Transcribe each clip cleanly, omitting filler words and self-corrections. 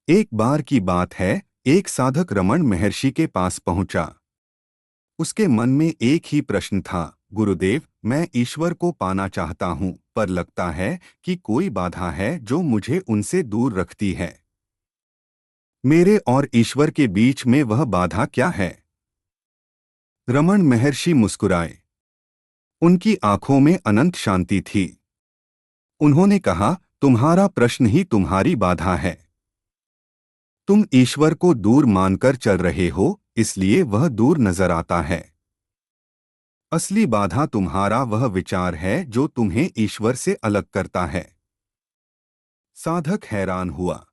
एक बार की बात है, एक साधक रमण महर्षि के पास पहुंचा। उसके मन में एक ही प्रश्न था, गुरुदेव, मैं ईश्वर को पाना चाहता हूं, पर लगता है कि कोई बाधा है जो मुझे उनसे दूर रखती है। मेरे और ईश्वर के बीच में वह बाधा क्या है? रमण महर्षि मुस्कुराए। उनकी आंखों में अनंत शांति थी। उन्होंने कहा, तुम्हारा प्रश्न ही तुम्हारी बाधा है। तुम ईश्वर को दूर मानकर चल रहे हो, इसलिए वह दूर नजर आता है। असली बाधा तुम्हारा वह विचार है जो तुम्हें ईश्वर से अलग करता है। साधक हैरान हुआ।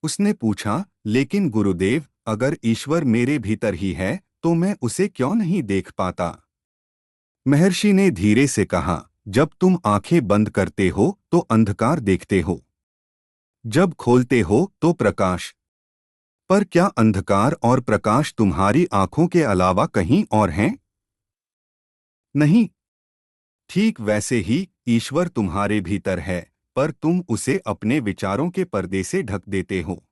उसने पूछा, लेकिन गुरुदेव, अगर ईश्वर मेरे भीतर ही है तो मैं उसे क्यों नहीं देख पाता? महर्षि ने धीरे से कहा, जब तुम आंखें बंद करते हो तो अंधकार देखते हो, जब खोलते हो तो प्रकाश। पर क्या अंधकार और प्रकाश तुम्हारी आंखों के अलावा कहीं और हैं? नहीं। ठीक वैसे ही ईश्वर तुम्हारे भीतर है, पर तुम उसे अपने विचारों के पर्दे से ढक देते हो।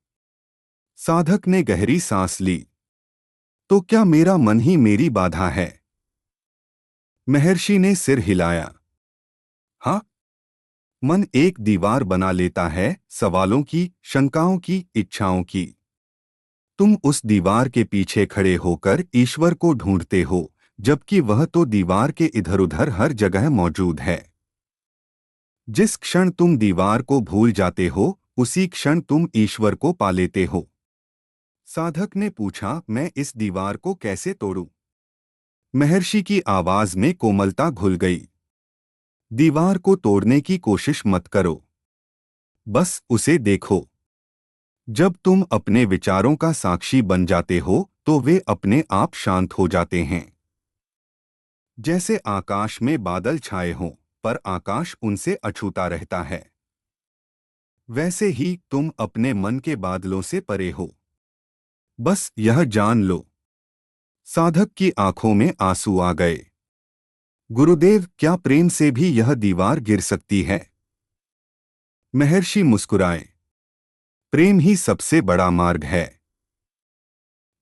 साधक ने गहरी सांस ली। तो क्या मेरा मन ही मेरी बाधा है? महर्षि ने सिर हिलाया। हाँ, मन एक दीवार बना लेता है, सवालों की, शंकाओं की, इच्छाओं की। तुम उस दीवार के पीछे खड़े होकर ईश्वर को ढूंढते हो, जबकि वह तो दीवार के इधर-उधर हर जगह मौजूद है। जिस क्षण तुम दीवार को भूल जाते हो, उसी क्षण तुम ईश्वर को पा लेते हो। साधक ने पूछा, मैं इस दीवार को कैसे तोड़ूं? महर्षि की आवाज में कोमलता घुल गई। दीवार को तोड़ने की कोशिश मत करो, बस उसे देखो। जब तुम अपने विचारों का साक्षी बन जाते हो, तो वे अपने आप शांत हो जाते हैं। जैसे आकाश में बादल छाए हों, पर आकाश उनसे अछूता रहता है। वैसे ही तुम अपने मन के बादलों से परे हो। बस यह जान लो। साधक की आंखों में आंसू आ गए। गुरुदेव, क्या प्रेम से भी यह दीवार गिर सकती है? महर्षि मुस्कुराए। प्रेम ही सबसे बड़ा मार्ग है।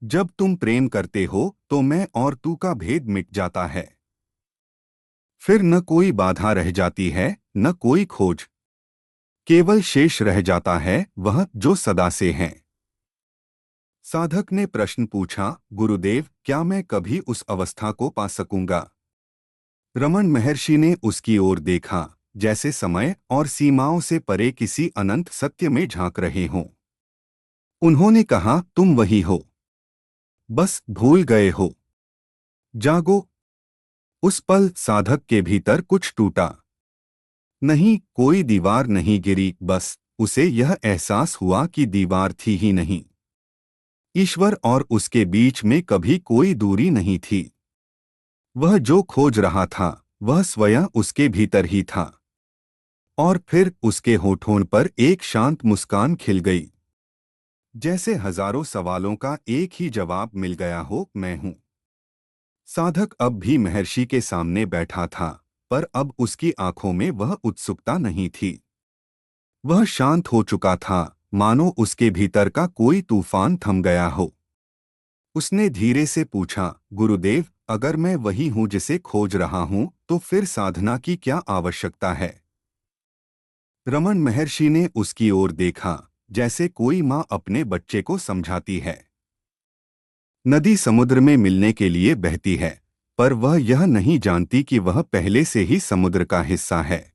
जब तुम प्रेम करते हो तो मैं और तू का भेद मिट जाता है। फिर न कोई बाधा रह जाती है, न कोई खोज। केवल शेष रह जाता है वह जो सदा से है। साधक ने प्रश्न पूछा, गुरुदेव, क्या मैं कभी उस अवस्था को पा सकूंगा? रमण महर्षि ने उसकी ओर देखा, जैसे समय और सीमाओं से परे किसी अनंत सत्य में झांक रहे हों। उन्होंने कहा, तुम वही हो, बस भूल गए हो। जागो। उस पल साधक के भीतर कुछ टूटा। नहीं, कोई दीवार नहीं गिरी, बस उसे यह एहसास हुआ कि दीवार थी ही नहीं। ईश्वर और उसके बीच में कभी कोई दूरी नहीं थी। वह जो खोज रहा था, वह स्वयं उसके भीतर ही था। और फिर उसके होठों पर एक शांत मुस्कान खिल गई। जैसे हजारों सवालों का एक ही जवाब मिल गया हो, मैं हूँ। साधक अब भी महर्षि के सामने बैठा था, पर अब उसकी आंखों में वह उत्सुकता नहीं थी। वह शांत हो चुका था, मानो उसके भीतर का कोई तूफान थम गया हो। उसने धीरे से पूछा, गुरुदेव, अगर मैं वही हूँ जिसे खोज रहा हूँ, तो फिर साधना की क्या आवश्यकता है? रमण महर्षि ने उसकी ओर देखा, जैसे कोई माँ अपने बच्चे को समझाती है। नदी समुद्र में मिलने के लिए बहती है, पर वह यह नहीं जानती कि वह पहले से ही समुद्र का हिस्सा है।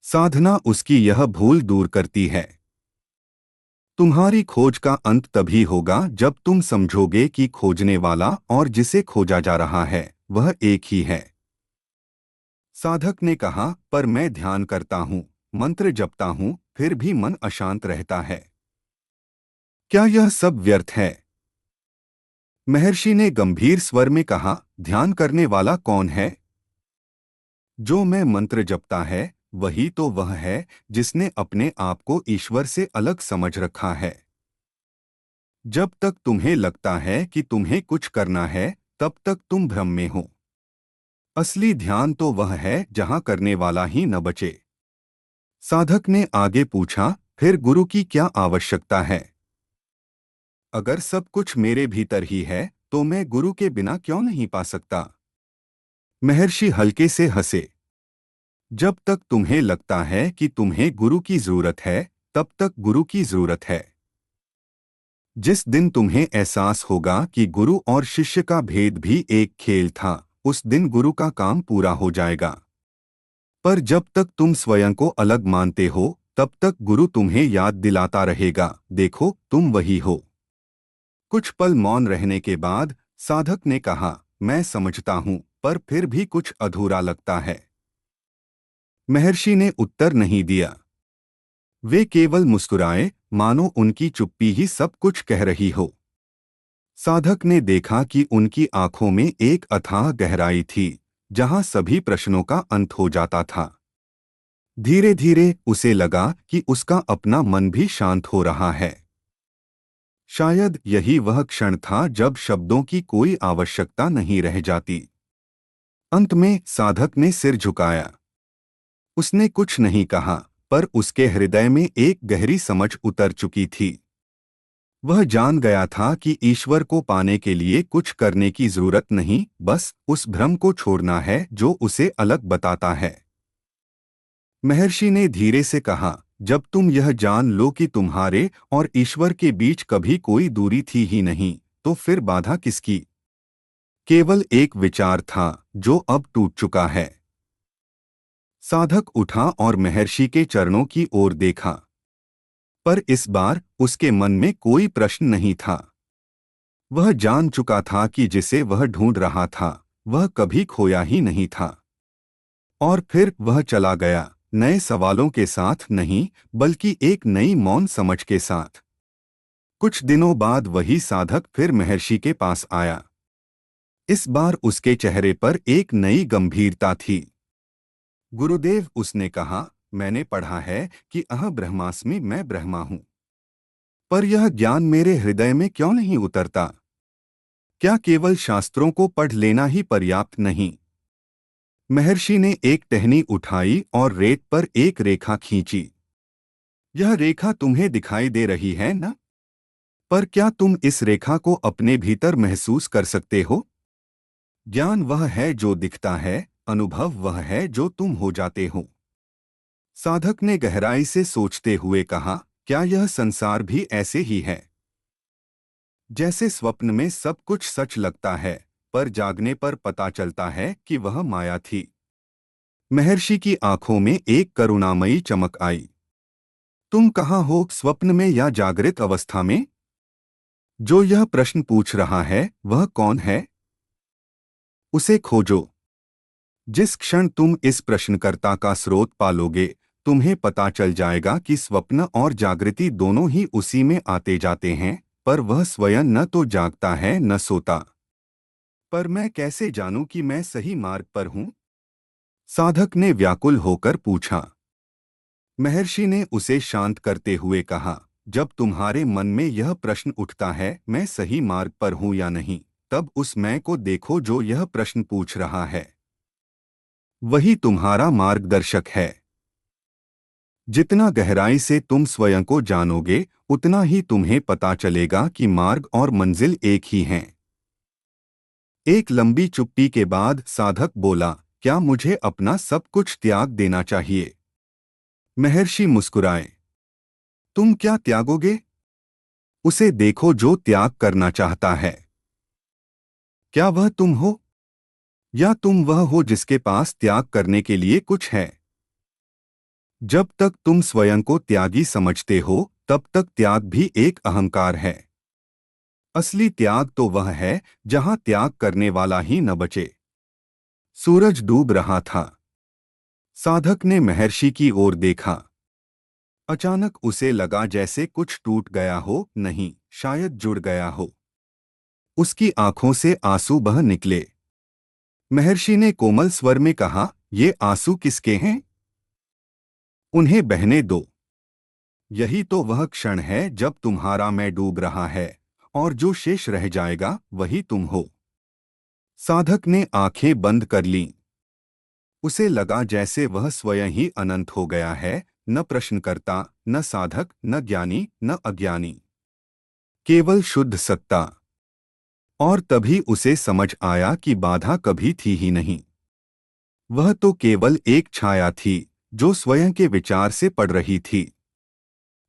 साधना उसकी यह भूल दूर करती है। तुम्हारी खोज का अंत तभी होगा जब तुम समझोगे कि खोजने वाला और जिसे खोजा जा रहा है, वह एक ही है। साधक ने कहा, पर मैं ध्यान करता हूँ, मंत्र जपता हूँ, फिर भी मन अशांत रहता है। क्या यह सब व्यर्थ है? महर्षि ने गंभीर स्वर में कहा, ध्यान करने वाला कौन है? जो मैं मंत्र जपता है, वही तो वह है जिसने अपने आप को ईश्वर से अलग समझ रखा है। जब तक तुम्हें लगता है कि तुम्हें कुछ करना है, तब तक तुम भ्रम में हो। असली ध्यान तो वह है जहां करने वाला ही न बचे। साधक ने आगे पूछा, फिर गुरु की क्या आवश्यकता है? अगर सब कुछ मेरे भीतर ही है तो मैं गुरु के बिना क्यों नहीं पा सकता? महर्षि हल्के से हंसे। जब तक तुम्हें लगता है कि तुम्हें गुरु की जरूरत है, तब तक गुरु की जरूरत है। जिस दिन तुम्हें एहसास होगा कि गुरु और शिष्य का भेद भी एक खेल था, उस दिन गुरु का काम पूरा हो जाएगा। पर जब तक तुम स्वयं को अलग मानते हो, तब तक गुरु तुम्हें याद दिलाता रहेगा, देखो तुम वही हो। कुछ पल मौन रहने के बाद साधक ने कहा, मैं समझता हूं, पर फिर भी कुछ अधूरा लगता है। महर्षि ने उत्तर नहीं दिया। वे केवल मुस्कुराए, मानो उनकी चुप्पी ही सब कुछ कह रही हो। साधक ने देखा कि उनकी आंखों में एक अथाह गहराई थी, जहां सभी प्रश्नों का अंत हो जाता था। धीरे धीरे उसे लगा कि उसका अपना मन भी शांत हो रहा है। शायद यही वह क्षण था जब शब्दों की कोई आवश्यकता नहीं रह जाती। अंत में साधक ने सिर झुकाया। उसने कुछ नहीं कहा, पर उसके हृदय में एक गहरी समझ उतर चुकी थी। वह जान गया था कि ईश्वर को पाने के लिए कुछ करने की जरूरत नहीं, बस उस भ्रम को छोड़ना है जो उसे अलग बताता है। महर्षि ने धीरे से कहा, जब तुम यह जान लो कि तुम्हारे और ईश्वर के बीच कभी कोई दूरी थी ही नहीं, तो फिर बाधा किसकी? केवल एक विचार था जो अब टूट चुका है। साधक उठा और महर्षि के चरणों की ओर देखा। पर इस बार उसके मन में कोई प्रश्न नहीं था। वह जान चुका था कि जिसे वह ढूंढ रहा था, वह कभी खोया ही नहीं था। और फिर वह चला गया, नए सवालों के साथ नहीं, बल्कि एक नई मौन समझ के साथ। कुछ दिनों बाद वही साधक फिर महर्षि के पास आया। इस बार उसके चेहरे पर एक नई गंभीरता थी। गुरुदेव, उसने कहा, मैंने पढ़ा है कि ब्रह्मास्मि, मैं ब्रह्मा हूं। पर यह ज्ञान मेरे हृदय में क्यों नहीं उतरता? क्या केवल शास्त्रों को पढ़ लेना ही पर्याप्त नहीं? महर्षि ने एक टहनी उठाई और रेत पर एक रेखा खींची। यह रेखा तुम्हें दिखाई दे रही है ना? पर क्या तुम इस रेखा को अपने भीतर महसूस कर सकते हो? ज्ञान वह है जो दिखता है, अनुभव वह है जो तुम हो जाते हो। साधक ने गहराई से सोचते हुए कहा, क्या यह संसार भी ऐसे ही है? जैसे स्वप्न में सब कुछ सच लगता है, पर जागने पर पता चलता है कि वह माया थी। महर्षि की आंखों में एक करुणामयी चमक आई। तुम कहाँ हो, स्वप्न में या जागृत अवस्था में? जो यह प्रश्न पूछ रहा है वह कौन है? उसे खोजो। जिस क्षण तुम इस प्रश्नकर्ता का स्रोत पालोगे, तुम्हें पता चल जाएगा कि स्वप्न और जागृति दोनों ही उसी में आते जाते हैं, पर वह स्वयं न तो जागता है न सोता। पर मैं कैसे जानूं कि मैं सही मार्ग पर हूं? साधक ने व्याकुल होकर पूछा। महर्षि ने उसे शांत करते हुए कहा, जब तुम्हारे मन में यह प्रश्न उठता है, मैं सही मार्ग पर हूं या नहीं, तब उस मैं को देखो जो यह प्रश्न पूछ रहा है। वही तुम्हारा मार्गदर्शक है। जितना गहराई से तुम स्वयं को जानोगे, उतना ही तुम्हें पता चलेगा कि मार्ग और मंजिल एक ही हैं। एक लंबी चुप्पी के बाद साधक बोला, क्या मुझे अपना सब कुछ त्याग देना चाहिए? महर्षि मुस्कुराए। तुम क्या त्यागोगे? उसे देखो जो त्याग करना चाहता है। क्या वह तुम हो? या तुम वह हो जिसके पास त्याग करने के लिए कुछ है? जब तक तुम स्वयं को त्यागी समझते हो, तब तक त्याग भी एक अहंकार है। असली त्याग तो वह है जहां त्याग करने वाला ही न बचे। सूरज डूब रहा था। साधक ने महर्षि की ओर देखा। अचानक उसे लगा जैसे कुछ टूट गया हो, नहीं, शायद जुड़ गया हो। उसकी आंखों से आंसू बह निकले। महर्षि ने कोमल स्वर में कहा, ये आंसू किसके हैं? उन्हें बहने दो। यही तो वह क्षण है जब तुम्हारा मैं डूब रहा है, और जो शेष रह जाएगा वही तुम हो। साधक ने आंखें बंद कर लीं। उसे लगा जैसे वह स्वयं ही अनंत हो गया है, न प्रश्नकर्ता, न साधक, न ज्ञानी, न अज्ञानी, केवल शुद्ध सत्ता। और तभी उसे समझ आया कि बाधा कभी थी ही नहीं। वह तो केवल एक छाया थी जो स्वयं के विचार से पड़ रही थी।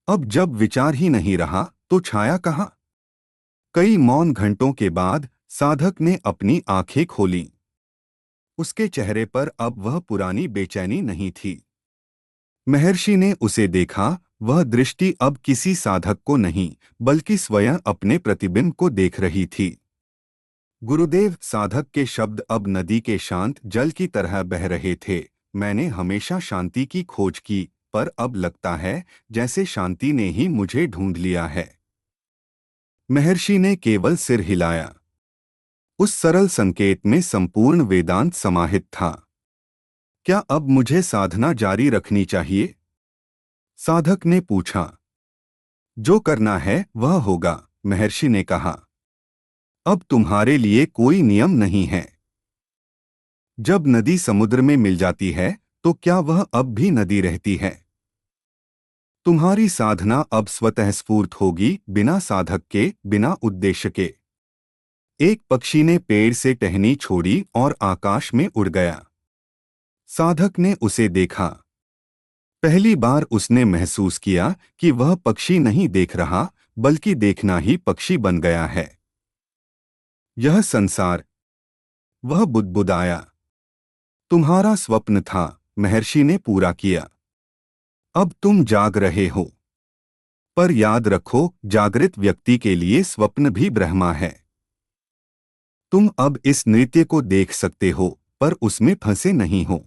अब जब विचार ही नहीं रहा तो छाया कहाँ? कई मौन घंटों के बाद साधक ने अपनी आंखें खोलीं। उसके चेहरे पर अब वह पुरानी बेचैनी नहीं थी। महर्षि ने उसे देखा। वह दृष्टि अब किसी साधक को नहीं बल्कि स्वयं अपने प्रतिबिंब को देख रही थी। गुरुदेव, साधक के शब्द अब नदी के शांत जल की तरह बह रहे थे। मैंने हमेशा शांति की खोज की, पर अब लगता है जैसे शांति ने ही मुझे ढूंढ लिया है। महर्षि ने केवल सिर हिलाया। उस सरल संकेत में संपूर्ण वेदांत समाहित था। क्या अब मुझे साधना जारी रखनी चाहिए? साधक ने पूछा। जो करना है वह होगा, महर्षि ने कहा। अब तुम्हारे लिए कोई नियम नहीं है। जब नदी समुद्र में मिल जाती है तो क्या वह अब भी नदी रहती है? तुम्हारी साधना अब स्वतः स्फूर्त होगी, बिना साधक के, बिना उद्देश्य के। एक पक्षी ने पेड़ से टहनी छोड़ी और आकाश में उड़ गया। साधक ने उसे देखा। पहली बार उसने महसूस किया कि वह पक्षी नहीं देख रहा, बल्कि देखना ही पक्षी बन गया है। यह संसार। वह बुदबुदाया। तुम्हारा स्वप्न था, महर्षि ने पूरा किया। अब तुम जाग रहे हो। पर याद रखो, जागृत व्यक्ति के लिए स्वप्न भी ब्रह्मा है। तुम अब इस नृत्य को देख सकते हो, पर उसमें फंसे नहीं हो।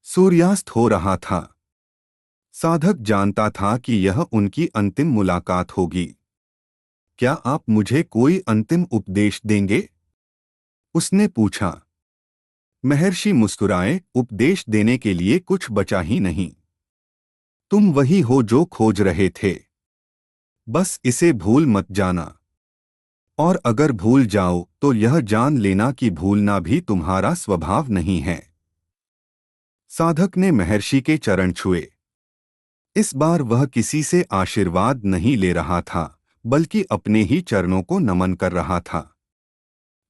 सूर्यास्त हो रहा था। साधक जानता था कि यह उनकी अंतिम मुलाकात होगी। क्या आप मुझे कोई अंतिम उपदेश देंगे? उसने पूछा। महर्षि मुस्कुराए। उपदेश देने के लिए कुछ बचा ही नहीं। तुम वही हो जो खोज रहे थे। बस इसे भूल मत जाना। और अगर भूल जाओ तो यह जान लेना कि भूलना भी तुम्हारा स्वभाव नहीं है। साधक ने महर्षि के चरण छुए। इस बार वह किसी से आशीर्वाद नहीं ले रहा था, बल्कि अपने ही चरणों को नमन कर रहा था।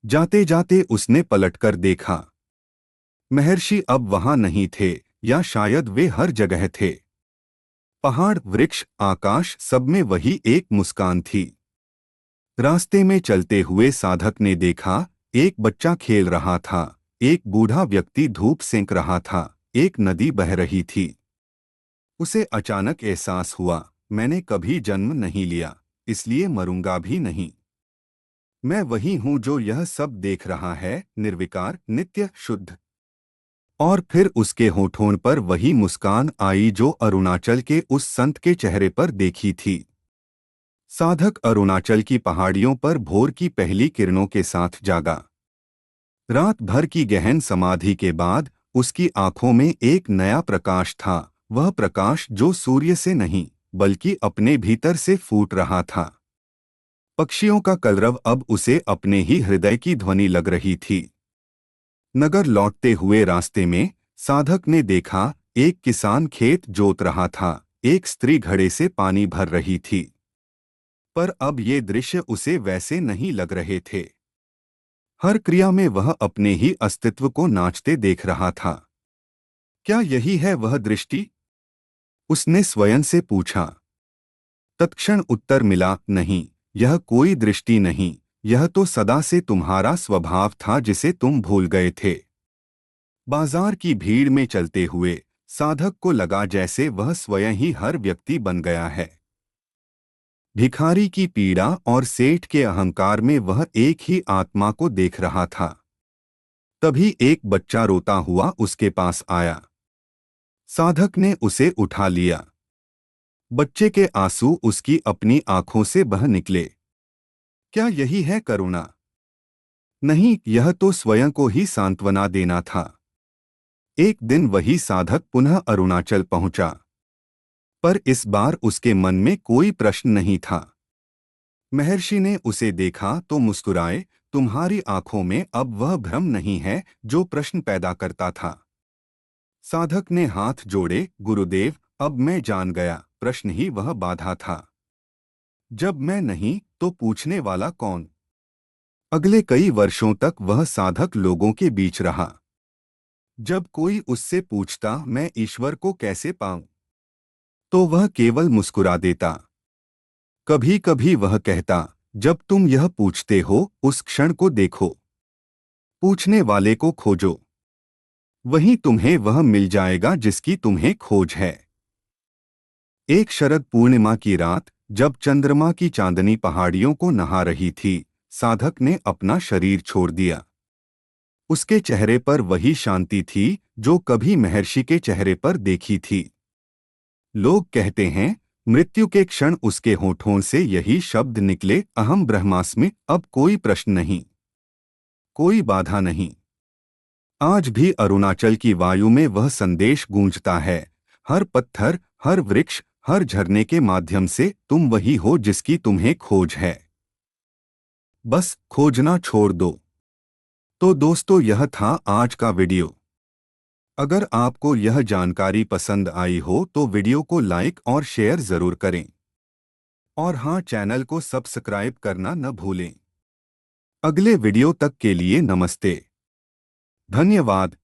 जाते जाते उसने पलटकर देखा। महर्षि अब वहां नहीं थे, या शायद वे हर जगह थे। पहाड़, वृक्ष, आकाश, सब में वही एक मुस्कान थी। रास्ते में चलते हुए साधक ने देखा, एक बच्चा खेल रहा था, एक बूढ़ा व्यक्ति धूप सेंक रहा था, एक नदी बह रही थी। उसे अचानक एहसास हुआ, मैंने कभी जन्म नहीं लिया, इसलिए मरूंगा भी नहीं। मैं वही हूं जो यह सब देख रहा है, निर्विकार, नित्य, शुद्ध। और फिर उसके होठों पर वही मुस्कान आई जो अरुणाचल के उस संत के चेहरे पर देखी थी। साधक अरुणाचल की पहाड़ियों पर भोर की पहली किरणों के साथ जागा। रात भर की गहन समाधि के बाद उसकी आंखों में एक नया प्रकाश था, वह प्रकाश जो सूर्य से नहीं बल्कि अपने भीतर से फूट रहा था। पक्षियों का कलरव अब उसे अपने ही हृदय की ध्वनि लग रही थी। नगर लौटते हुए रास्ते में साधक ने देखा, एक किसान खेत जोत रहा था, एक स्त्री घड़े से पानी भर रही थी। पर अब ये दृश्य उसे वैसे नहीं लग रहे थे। हर क्रिया में वह अपने ही अस्तित्व को नाचते देख रहा था। क्या यही है वह दृष्टि? उसने स्वयं से पूछा। तत्क्षण उत्तर मिला, नहीं, यह कोई दृष्टि नहीं, यह तो सदा से तुम्हारा स्वभाव था जिसे तुम भूल गए थे। बाजार की भीड़ में चलते हुए साधक को लगा जैसे वह स्वयं ही हर व्यक्ति बन गया है। भिखारी की पीड़ा और सेठ के अहंकार में वह एक ही आत्मा को देख रहा था। तभी एक बच्चा रोता हुआ उसके पास आया। साधक ने उसे उठा लिया। बच्चे के आंसू उसकी अपनी आंखों से बह निकले। क्या यही है करुणा? नहीं, यह तो स्वयं को ही सांत्वना देना था। एक दिन वही साधक पुनः अरुणाचल पहुंचा, पर इस बार उसके मन में कोई प्रश्न नहीं था। महर्षि ने उसे देखा तो मुस्कुराए, तुम्हारी आंखों में अब वह भ्रम नहीं है जो प्रश्न पैदा करता था। साधक ने हाथ जोड़े, गुरुदेव, अब मैं जान गया, प्रश्न ही वह बाधा था। जब मैं नहीं तो पूछने वाला कौन? अगले कई वर्षों तक वह साधक लोगों के बीच रहा। जब कोई उससे पूछता मैं ईश्वर को कैसे पाऊं, तो वह केवल मुस्कुरा देता। कभी कभी वह कहता, जब तुम यह पूछते हो उस क्षण को देखो, पूछने वाले को खोजो, वहीं तुम्हें वह मिल जाएगा जिसकी तुम्हें खोज है। एक शरद पूर्णिमा की रात, जब चंद्रमा की चांदनी पहाड़ियों को नहा रही थी, साधक ने अपना शरीर छोड़ दिया। उसके चेहरे पर वही शांति थी जो कभी महर्षि के चेहरे पर देखी थी। लोग कहते हैं, मृत्यु के क्षण उसके होठों से यही शब्द निकले, अहम ब्रह्मास्मि। अब कोई प्रश्न नहीं, कोई बाधा नहीं। आज भी अरुणाचल की वायु में वह संदेश गूंजता है। हर पत्थर, हर वृक्ष, हर झरने के माध्यम से तुम वही हो जिसकी तुम्हें खोज है। बस खोजना छोड़ दो। तो दोस्तों, यह था आज का वीडियो। अगर आपको यह जानकारी पसंद आई हो तो वीडियो को लाइक और शेयर जरूर करें। और हाँ, चैनल को सब्सक्राइब करना न भूलें। अगले वीडियो तक के लिए नमस्ते। धन्यवाद।